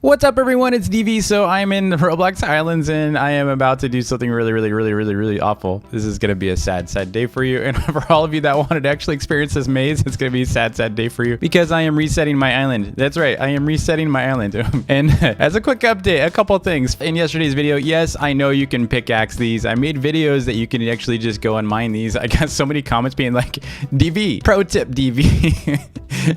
What's up, everyone? It's DV. So I'm in the Roblox Islands and I am about to do something really awful. This is going to be a sad day for you. And for all of you that wanted to actually experience this maze, it's going to be a sad day for you because I am resetting my island. That's right. I am resetting my island. And as a quick update, a couple things in yesterday's video. Yes, I know you can pickaxe these. I made videos that you can actually just go and mine these. I got so many comments being like, DV, pro tip, DV.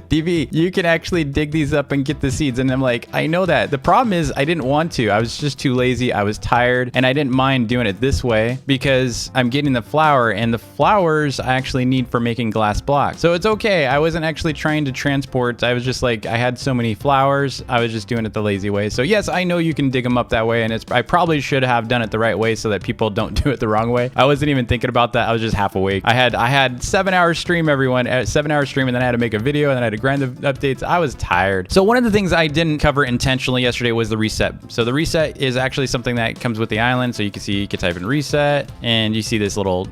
DV, you can actually dig these up and get the seeds. And I'm like, I know that. The problem is I didn't want to. I was just too lazy. I was tired and I didn't mind doing it this way because I'm getting the flour, and the flowers I actually need for making glass blocks. So it's okay. I wasn't actually trying to transport. I was just like, I had so many flowers. I was just doing it the lazy way. So yes, I know you can dig them up that way, and I probably should have done it the right way so that people don't do it the wrong way. I wasn't even thinking about that. I was just half awake. I had 7 hours stream, everyone, 7 hours stream, and then I had to make a video, and then I had to grind the updates. I was tired. So one of the things I didn't cover intentionally yesterday was the reset. So the reset is actually something that comes with the island. So you can type in reset, and you see this little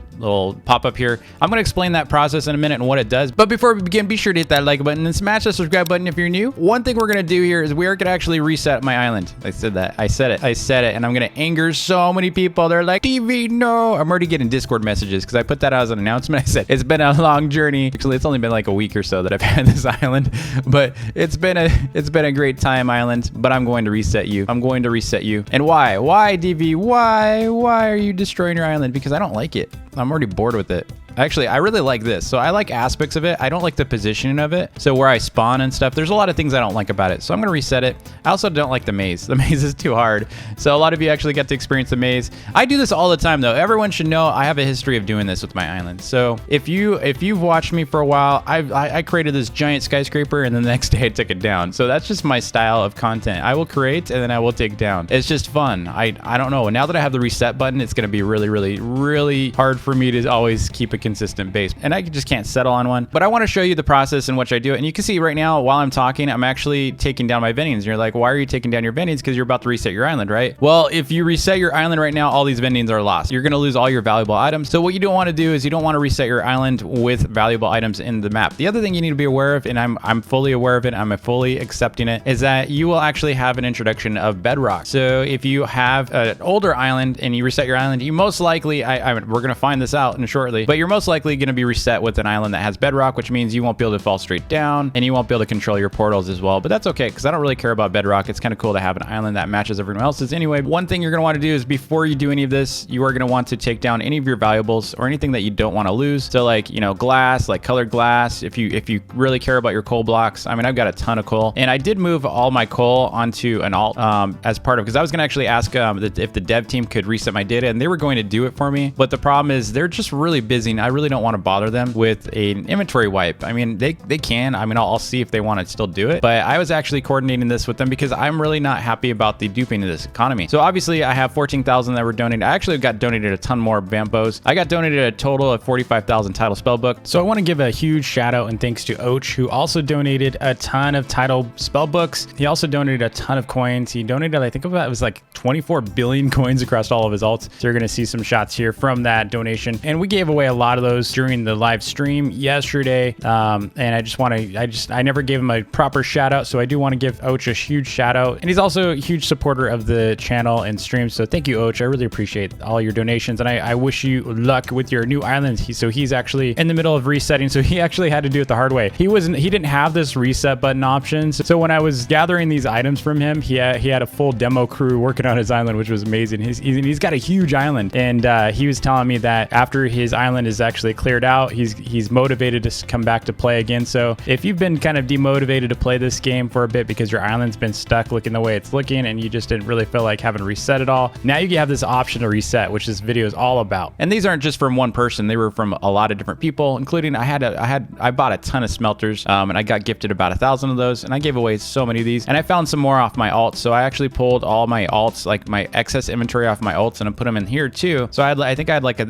pop up here. I'm going to explain that process in a minute and what it does. But before we begin, be sure to hit that like button and smash the subscribe button if you're new. One thing we're going to do here is we are going to actually reset my island. I said it, and I'm going to anger so many people. They're like, TV, no. I'm already getting Discord messages because I put that out as an announcement. I said, it's been a long journey. Actually, it's only been like a week or so that I've had this island, but it's been a great time, island, but I'm going to reset you. I'm going to reset you. And why? Why, DV? Why are you destroying your island? Because I don't like it. I'm already bored with it. Actually, I really like this. So I like aspects of it. I don't like the positioning of it. So where I spawn and stuff, there's a lot of things I don't like about it. So I'm going to reset it. I also don't like the maze. The maze is too hard. So a lot of you actually get to experience the maze. I do this all the time, though. Everyone should know I have a history of doing this with my island. So if you've watched me for a while, I created this giant skyscraper, and then the next day I took it down. So that's just my style of content. I will create and then I will take down. It's just fun. I don't know. Now that I have the reset button, it's going to be really hard for me to always keep a consistent base, and I just can't settle on one. But I want to show you the process in which I do it. And you can see right now while I'm talking, I'm actually taking down my vendings. And you're like, why are you taking down your vendings? Because you're about to reset your island, right? Well, if you reset your island right now, all these vendings are lost. You're going to lose all your valuable items. So what you don't want to do is you don't want to reset your island with valuable items in the map. The other thing you need to be aware of, and I'm fully aware of it, I'm fully accepting it, is that you will actually have an introduction of bedrock. So if you have an older island and you reset your island, you most likely, we're going to find this out in shortly, but you're most likely going to be reset with an island that has bedrock, which means you won't be able to fall straight down and you won't be able to control your portals as well. But that's okay, because I don't really care about bedrock. It's kind of cool to have an island that matches everyone else's. Anyway, one thing you're going to want to do is before you do any of this, you are going to want to take down any of your valuables or anything that you don't want to lose. So like, glass, like colored glass, if you really care about your coal blocks. I mean, I've got a ton of coal, and I did move all my coal onto an alt as part of, because I was going to actually ask if the dev team could reset my data, and they were going to do it for me. But the problem is they're just really busy, and I really don't want to bother them with an inventory wipe. I mean, they can. I mean, I'll see if they want to still do it, but I was actually coordinating this with them because I'm really not happy about the duping of this economy. So obviously I have 14,000 that were donated. I actually got donated a ton more Vampos. I got donated a total of 45,000 title spellbook. So I want to give a huge shout out and thanks to Och, who also donated a ton of title spellbooks. He also donated a ton of coins. He donated, I think it was like 24 billion coins across all of his alts. So you're going to see some shots here from that donation. And we gave away a lot of those during the live stream yesterday. And I never gave him a proper shout out. So I do want to give Och a huge shout out. And he's also a huge supporter of the channel and streams. So thank you, Och. I really appreciate all your donations. And I wish you luck with your new island. He's actually in the middle of resetting. So he actually had to do it the hard way. He didn't have this reset button option. So when I was gathering these items from him, he had a full demo crew working on his island, which was amazing. He's got a huge island. And he was telling me that after his island is actually cleared out, he's motivated to come back to play again. So if you've been kind of demotivated to play this game for a bit because your island's been stuck looking the way it's looking and you just didn't really feel like having to reset it all, now you have this option to reset, which this video is all about. And these aren't just from one person. They were from a lot of different people, including I bought a ton of smelters, and I got gifted about 1,000 of those, and I gave away so many of these, and I found some more off my alts. So I actually pulled all my alts, like my excess inventory off my alts, and I put them in here too. So I think I had like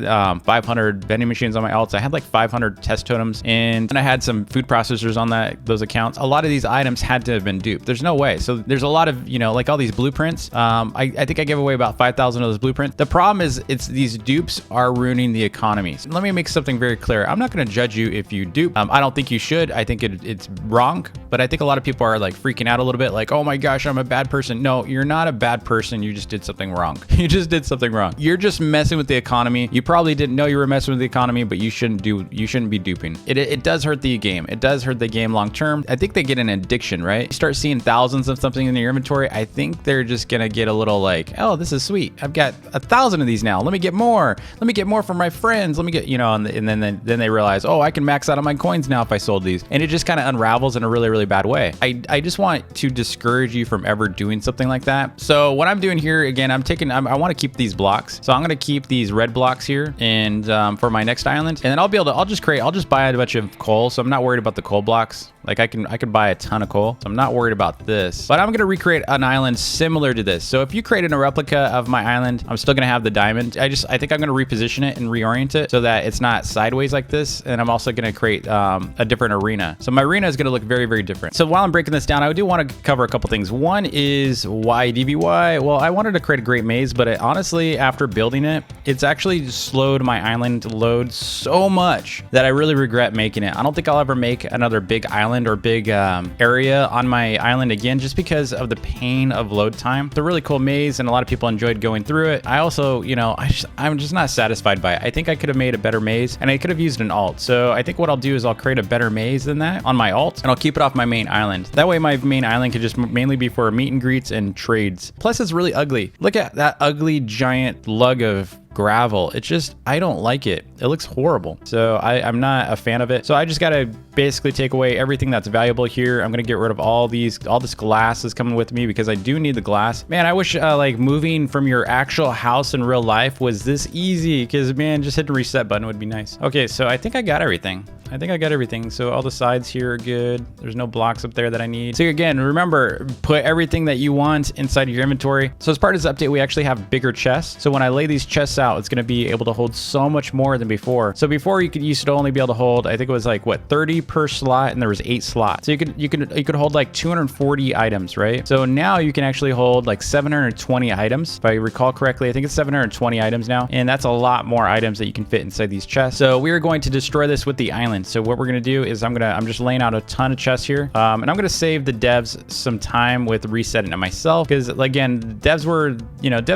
500 vending machines on my alts. I had like 500 test totems, and I had some food processors on those accounts. A lot of these items had to have been duped. There's no way. So there's a lot of, like all these blueprints. I think I gave away about 5,000 of those blueprints. The problem is these dupes are ruining the economy. So let me make something very clear. I'm not going to judge you if you dupe. I don't think you should. I think it's wrong, but I think a lot of people are like freaking out a little bit, like, oh my gosh, I'm a bad person. No, you're not a bad person. You just did something wrong. You just did something wrong. You're just messing with the economy. You probably didn't know you were messing with the economy, but you shouldn't be duping. It does hurt the game. It does hurt the game long term. I think they get an addiction, right? You start seeing thousands of something in your inventory. I think they're just gonna get a little like, oh, this is sweet. I've got 1,000 of these now. Let me get more. Let me get more from my friends. Let me get, and then they realize, oh, I can max out on my coins now if I sold these. And it just kind of unravels in a really, really bad way. I just want to discourage you from ever doing something like that. So what I'm doing here, again, I want to keep these blocks. So I'm going to keep these red blocks here and for my next island. And then I'll just buy a bunch of coal. So I'm not worried about the coal blocks. Like I could buy a ton of coal. So I'm not worried about this, but I'm going to recreate an island similar to this. So if you created a replica of my island, I'm still going to have the diamond. I think I'm going to reposition it and reorient it so that it's not sideways like this. And I'm also going to create a different arena. So my arena is going to look very, very different. So while I'm breaking this down, I do want to cover a couple things. One is why DVY? Well, I wanted to create a great maze, but honestly, after building it, it's actually slowed my island load so much that I really regret making it. I don't think I'll ever make another big island or big area on my island again, just because of the pain of load time. It's a really cool maze and a lot of people enjoyed going through it. I also, I'm just not satisfied by it. I think I could have made a better maze and I could have used an alt. So I think what I'll do is I'll create a better maze than that on my alt and I'll keep it off my main island. That way my main island could just mainly be for meet and greets and trades. Plus it's really ugly. Look at that ugly giant lug of gravel. I don't like it. It looks horrible. So I'm not a fan of it. So I just got to basically take away everything that's valuable here. I'm going to get rid of all this glass is coming with me because I do need the glass. Man, I wish like moving from your actual house in real life was this easy, because man, just hitting the reset button would be nice. Okay, so I think I got everything. So all the sides here are good. There's no blocks up there that I need. So again, remember, put everything that you want inside your inventory. So as part of this update, we actually have bigger chests. So when I lay these chests out, it's going to be able to hold so much more than before. So before you used to only be able to hold, I think it was like what, 30 per slot, and there was 8 slots. So you could hold like 240 items, right? So now you can actually hold like 720 items. If I recall correctly, I think it's 720 items now. And that's a lot more items that you can fit inside these chests. So we are going to destroy this with the island. So what we're going to do is I'm just laying out a ton of chests here. And I'm going to save the devs some time with resetting it myself. Because again, devs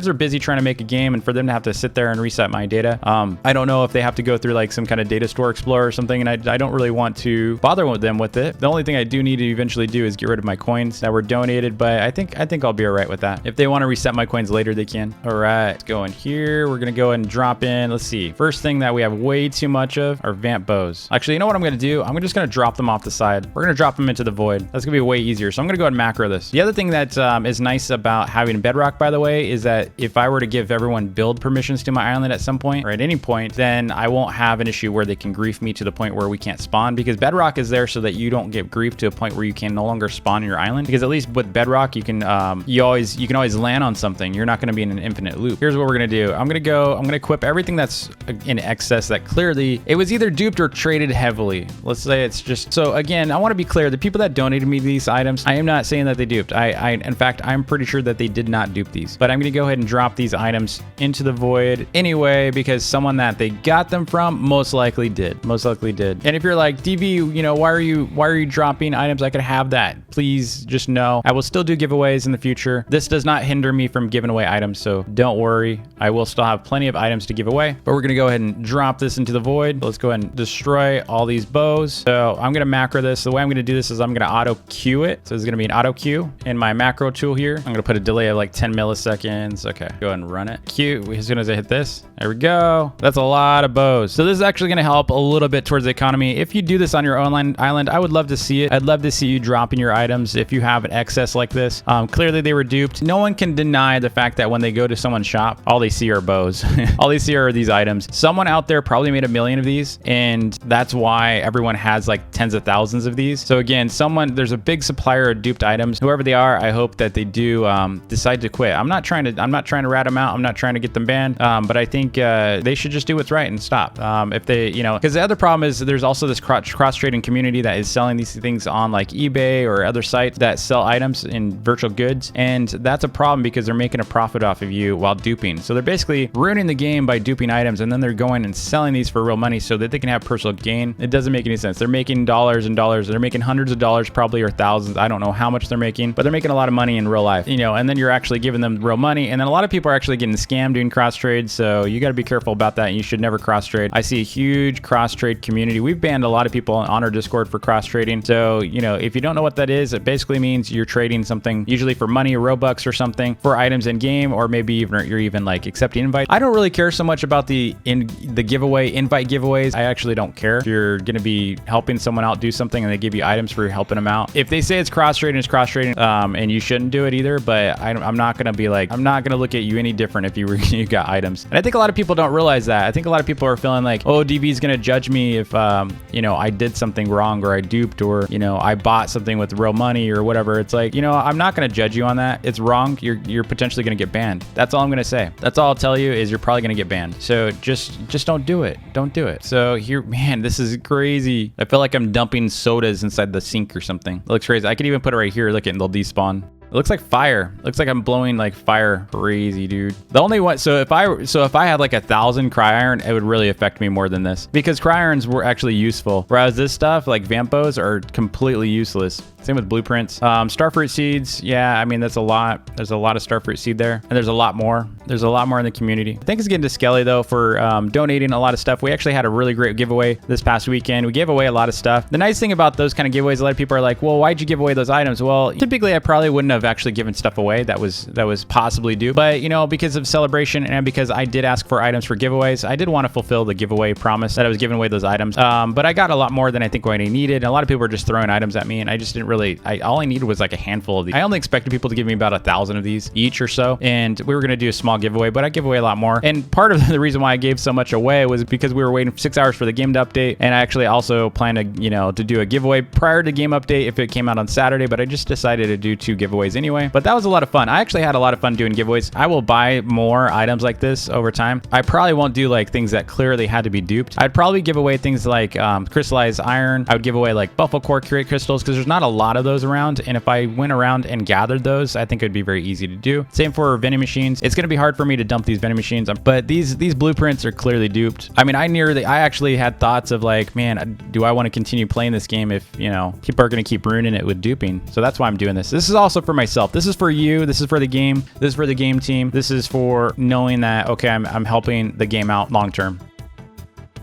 are busy trying to make a game, and for them to have to sit there and reset my data. I don't know if they have to go through like some kind of data store explorer or something, and I don't really want to bother with them with it. The only thing I do need to eventually do is get rid of my coins that were donated, but I think I'll be all right with that. If they want to reset my coins later, they can. All right, let's go in here. We're going to go ahead and drop in. Let's see. First thing that we have way too much of are vamp bows. Actually, you know what I'm going to do? I'm just going to drop them off the side. We're going to drop them into the void. That's going to be way easier. So I'm going to go ahead and macro this. The other thing that is nice about having bedrock, by the way, is that if I were to give everyone build permissions to my island at some point or at any point, then I won't have an issue where they can grief me to the point where we can't spawn, because bedrock is there so that you don't get grief to a point where you can no longer spawn in your island. Because at least with bedrock, you can always land on something. You're not going to be in an infinite loop. Here's what we're going to do. I'm going to equip everything that's in excess that clearly it was either duped or traded heavily. Let's say it's just, so again, I want to be clear, the people that donated me these items, I am not saying that they duped. In fact, I'm pretty sure that they did not dupe these, but I'm going to go ahead and drop these items into the void anyway, because someone that they got them from most likely did. And if you're like, DV, why are you dropping items? I could have that. Please just know I will still do giveaways in the future. This does not hinder me from giving away items, so don't worry. I will still have plenty of items to give away, but we're going to go ahead and drop this into the void. Let's go ahead and destroy all these bows. So I'm going to macro this. The way I'm going to do this is I'm going to auto queue it. So it's going to be an auto queue in my macro tool here. I'm going to put a delay of like 10 milliseconds. Okay, go ahead and run it. Queue. As soon as I hit this, there we go. That's a lot of bows. So this is actually going to help a little bit towards the economy. If you do this on your own island, I would love to see it. I'd love to see you dropping your items if you have an excess like this. Clearly they were duped. No one can deny the fact that when they go to someone's shop, all they see are bows. All they see are these items. Someone out there probably made 1 million of these, and that's why everyone has like tens of thousands of these. So again, there's a big supplier of duped items. Whoever they are, I hope that they do decide to quit. I'm not trying to rat them out. I'm not trying to get them banned. But I think they should just do what's right and stop. If they, because the other problem is there's also this cross trading community that is selling these things on like eBay or other sites that sell items in virtual goods, and that's a problem because they're making a profit off of you while duping. So they're basically ruining the game by duping items, and then they're going and selling these for real money so that they can have personal gain. It doesn't make any sense. They're making dollars and dollars. They're making hundreds of dollars probably, or thousands. I don't know how much they're making, but they're making a lot of money in real life, and then you're actually giving them real money. And then a lot of people are actually getting scammed doing cross trades. So you got to be careful about that. You should never cross trade. I see a huge cross trade community. We've banned a lot of people on our Discord for cross trading. So, if you don't know what that is, it basically means you're trading something usually for money or Robux or something for items in game, or maybe you're even like accepting invites. I don't really care so much about the invite giveaways. I actually don't care. If you're going to be helping someone out do something and they give you items for helping them out. If they say it's cross trading, it's cross trading, and you shouldn't do it either. But I'm not going to be like, I'm not going to look at you any different if you got items. And I think a lot of people don't realize that. I think a lot of people are feeling like, oh, DV is going to judge me if I did something wrong, or I duped, or I bought something with real money or whatever. It's like, I'm not going to judge you on that. It's wrong. You're potentially going to get banned. That's all I'm going to say. That's all I'll tell you is you're probably going to get banned. So just don't do it. Don't do it. So here, man, this is crazy. I feel like I'm dumping sodas inside the sink or something. It looks crazy. I could even put it right here. Look, and they'll despawn. It looks like fire. Looks like I'm blowing like fire. Crazy, dude. The only one, so if I had like 1,000 cry iron, it would really affect me more than this, because cry irons were actually useful. Whereas this stuff like Vampos are completely useless. Same with blueprints. Starfruit seeds. Yeah, I mean, that's a lot. There's a lot of starfruit seed there, and there's a lot more. There's a lot more in the community. Thanks again to Skelly though for donating a lot of stuff. We actually had a really great giveaway this past weekend. We gave away a lot of stuff. The nice thing about those kind of giveaways, a lot of people are like, well, why'd you give away those items? Well, typically I probably wouldn't have actually given stuff away that was possibly due, but because of celebration and because I did ask for items for giveaways, I did want to fulfill the giveaway promise that I was giving away those items. But I got a lot more than I think I needed. And a lot of people were just throwing items at me, and I just didn't really. All I needed was like a handful of these. I only expected people to give me about 1,000 of these each or so, and we were gonna do a small giveaway, but I give away a lot more. And part of the reason why I gave so much away was because we were waiting for 6 hours for the game to update, and I actually also planned to do a giveaway prior to game update if it came out on Saturday, but I just decided to do 2 giveaways anyway. But that was a lot of fun. I actually had a lot of fun doing giveaways. I will buy more items like this over time. I probably won't do like things that clearly had to be duped. I'd probably give away things like crystallized iron. I would give away like buffalo core crystals, because there's not a lot of those around, and if I went around and gathered those, I think it'd be very easy to do. Same for vending machines. It's going to be hard for me to dump these vending machines, but these blueprints are clearly duped. I mean, I actually had thoughts of like, man, do I want to continue playing this game if people are going to keep ruining it with duping? So that's why I'm doing this. This is also for myself. This is for you. This is for the game. This is for the game team. This is for knowing that, okay, I'm helping the game out long term.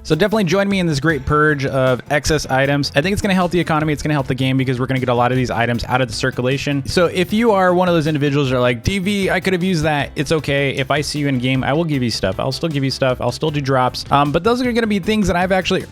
So definitely join me in this great purge of excess items. I think it's going to help the economy. It's going to help the game, because we're going to get a lot of these items out of the circulation. So if you are one of those individuals that are like, DV, I could have used that. It's okay. If I see you in game, I will give you stuff. I'll still give you stuff. I'll still do drops. But those are going to be things that I've actually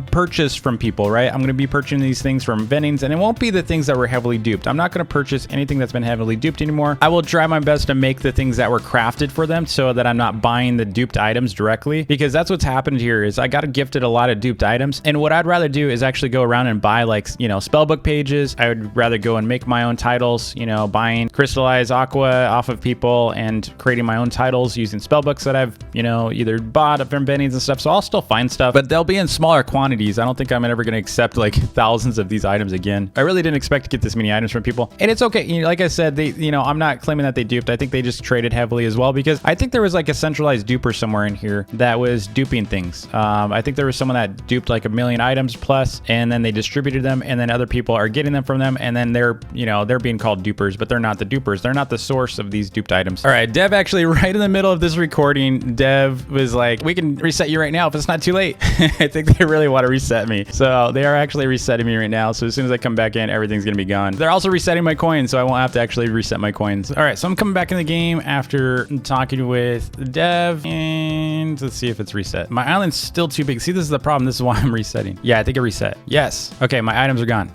purchased from people, right? I'm going to be purchasing these things from vendings, and it won't be the things that were heavily duped. I'm not going to purchase anything that's been heavily duped anymore. I will try my best to make the things that were crafted for them so that I'm not buying the duped items directly, because that's what's happened here is I got gifted a lot of duped items. And what I'd rather do is actually go around and buy like, spellbook pages. I would rather go and make my own titles, buying crystallized aqua off of people and creating my own titles using spellbooks that I've, either bought from vendings and stuff. So I'll still find stuff, but they'll be in smaller quantities. I don't think I'm ever going to accept like thousands of these items again. I really didn't expect to get this many items from people. And it's okay. Like I said, I'm not claiming that they duped. I think they just traded heavily as well, because I think there was like a centralized duper somewhere in here that was duping things. I think there was someone that duped like 1 million items plus, and then they distributed them, and then other people are getting them from them, and then they're being called dupers, but they're not the dupers. They're not the source of these duped items. All right, Dev actually right in the middle of this recording, Dev was like, we can reset you right now if it's not too late. I think they really want to reset me. So they are actually resetting me right now. So as soon as I come back in, everything's going to be gone. They're also resetting my coins, so I won't have to actually reset my coins. All right, so I'm coming back in the game after talking with Dev, and let's see if it's reset. My island's still too big. See, this is the problem. This is why I'm resetting. Yeah, I think it reset. Yes. Okay, my items are gone.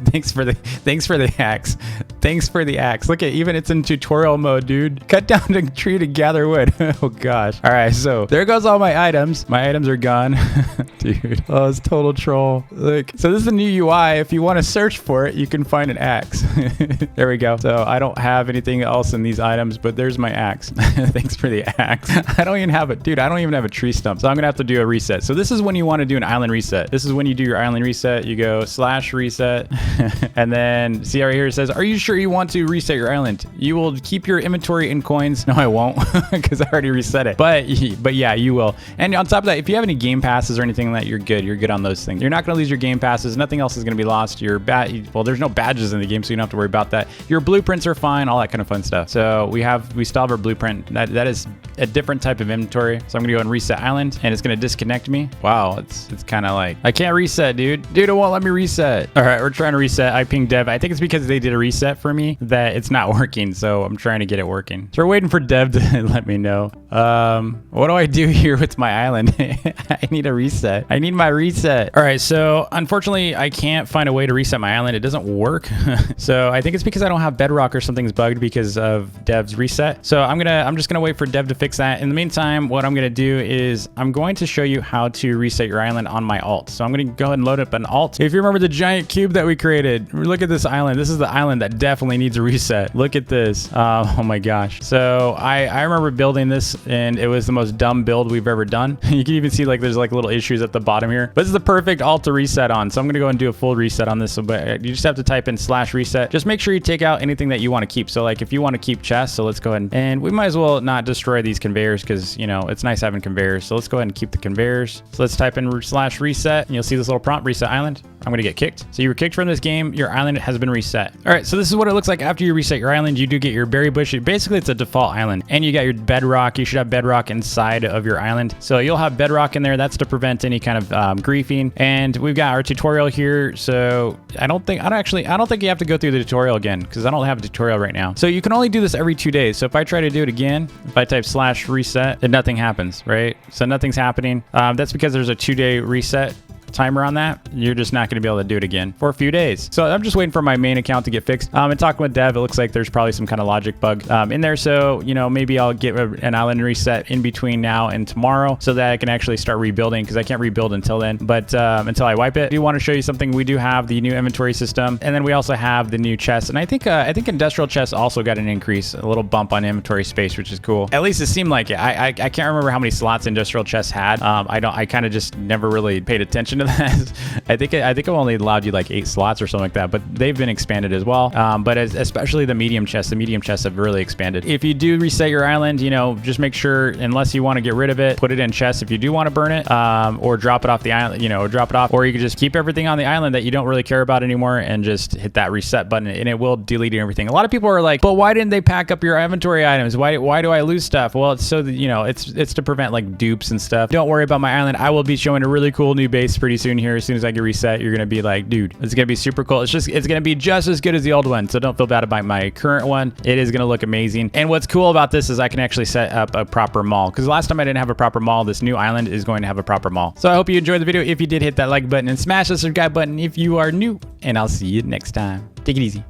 Thanks for the axe. Thanks for the axe. Look at, even it's in tutorial mode, dude. Cut down the tree to gather wood. Oh gosh. All right, so there goes all my items. My items are gone. Dude. Oh, it's total troll. Look. So this is the new UI. If you want to search for it, you can find an axe. There we go. So I don't have anything else in these items, but there's my axe. Thanks for the axe. I don't even have it. Dude, I don't even have a tree stump. So I'm gonna have to do a reset. So this is when you want to do an island reset. This is when you do your island reset. You go /reset. And then see right here it says, are you sure you want to reset your island? You will keep your inventory in coins. No, I won't, because I already reset it. But yeah, you will. And on top of that, if you have any game passes or anything like that, you're good. You're good on those things. You're not going to lose your game passes. Nothing else is going to be lost. Well, there's no badges in the game, so you don't have to worry about that. Your blueprints are fine, all that kind of fun stuff. So we still have our blueprint. That is a different type of inventory. So I'm gonna go and reset island, and it's gonna disconnect me. Wow, it's kind of like, I can't reset, dude. Dude, it won't let me reset. All right, we're trying to reset. I pinged dev. I think it's because they did a reset for me that it's not working. So I'm trying to get it working. So we're waiting for dev to let me know. What do I do here with my island? I need a reset. I need my reset. All right, so unfortunately, I can't find a way to reset my island. It doesn't work. So I think it's because I don't have bedrock or something's bugged because of dev's reset. So I'm just gonna wait for dev to fix that. In the meantime, what I'm gonna do is I'm going to show you how to reset your island on my alt. So I'm gonna go ahead and load up an alt. If you remember the giant cube that we created, look at this island. This is the island that definitely needs a reset. Look at this. Oh my gosh. So I remember building this, and it was the most dumb build we've ever done. You can even see like there's like little issues at the bottom here. But this is the perfect alt to reset on. So I'm gonna go and do a full reset on this. So, but you just have to type in /reset. Just make sure you take out anything that you want to keep. So like if you want to keep chests, so let's go ahead and we might as well not destroy these conveyors because, you know, it's nice having conveyors. So let's go ahead and keep the conveyors. So let's type in /reset, and you'll see this little prompt, reset island. I'm gonna get kicked. So you were kicked from this game. Your island has been reset. All right, so this is what it looks like after you reset your island. You do get your berry bush. Basically, it's a default island, and you got your bedrock. You should have bedrock inside of your island. So you'll have bedrock in there. That's to prevent any kind of griefing. And we've got our tutorial here. So I don't think you have to go through the tutorial again because I don't have a tutorial right now. So you can only do this every 2 days. So if I try to do it again, if I type /reset, then nothing happens, right? So nothing's happening. That's because there's a 2-day reset timer on that. You're just not going to be able to do it again for a few days. So I'm just waiting for my main account to get fixed. And talking with dev, it looks like there's probably some kind of logic bug in there. So, you know, maybe I'll get an island reset in between now and tomorrow so that I can actually start rebuilding because I can't rebuild until then. But until I wipe it, I do want to show you something. We do have the new inventory system, and then we also have the new chest. And I think industrial chests also got an increase, a little bump on inventory space, which is cool. At least it seemed like it. I can't remember how many slots industrial chests had. I kind of just never really paid attention to that. I think it only allowed you like 8 slots or something like that, but they've been expanded as well. But especially the medium chests have really expanded. If you do reset your island, you know, just make sure, unless you want to get rid of it, put it in chests if you do want to burn it, or drop it off the island, you know, drop it off, or you can just keep everything on the island that you don't really care about anymore and just hit that reset button, and it will delete everything. A lot of people are like, but why didn't they pack up your inventory items? Why do I lose stuff? Well, it's so that, you know, it's to prevent like dupes and stuff. Don't worry about my island. I will be showing a really cool new base pretty soon here. As soon as I get reset, you're gonna be like, dude, it's gonna be super cool. It's gonna be just as good as the old one. So don't feel bad about my current one. It is gonna look amazing. And what's cool about this is I can actually set up a proper mall, because last time I didn't have a proper mall. This new island is going to have a proper mall. So I hope you enjoyed the video. If you did, hit that like button and smash the subscribe button if you are new, and I'll see you next time. Take it easy.